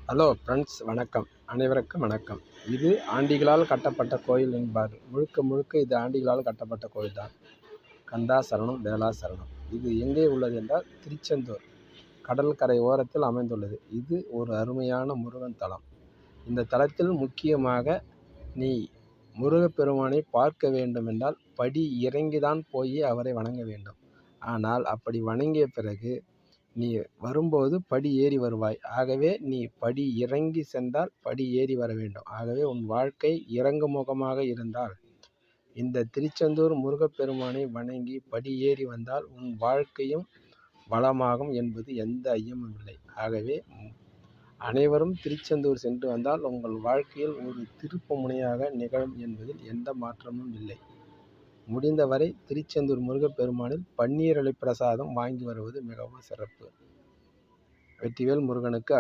Hello friends, வணக்கம். அனைவருக்கும் வணக்கம். இது ஆண்டிகளால் கட்டப்பட்ட கோயில் என்பார்கள். முழுக்க முழுக்க இது ஆண்டிகளால் கட்டப்பட்ட கோயில் தான். கந்தா சரணம், வேலா சரணம். இது எங்கே உள்ளது என்றால் திருச்செந்தூர் கடற்கரை ஓரத்தில் அமைந்துள்ளது. இது ஒரு அருமையான முருகன் தலம். இந்த தலத்தில் முக்கியமாக நீ முருகப்பெருமானை பார்க்க வேண்டும் என்றால் படி இறங்கிதான் போய் அவரை வணங்க வேண்டும். ஆனால் அப்படி வணங்கிய பிறகு நீ வரும்போது படி ஏறி வருவாய். ஆகவே நீ படி இறங்கி சென்றால் படி ஏறி வர வேண்டும். ஆகவே உன் வாழ்க்கை இறங்கு முகமாக இருந்தால் இந்த திருச்செந்தூர் முருகப்பெருமானை வணங்கி படி ஏறி வந்தால் உன் வாழ்க்கையும் வளமாகும் என்பது எந்த ஐயமும் இல்லை. ஆகவே அனைவரும் திருச்செந்தூர் சென்று வந்தால் உங்கள் வாழ்க்கையில் ஒரு திருப்பு முனையாக நிகழும் என்பதில் எந்த மாற்றமும் இல்லை. முடிந்தவரை திருச்செந்தூர் முருகப்பெருமானில் பன்னீர் இலை பிரசாதம் வாங்கி வருவது மிகவும் சிறப்பு. வெற்றிவேல் முருகனுக்கு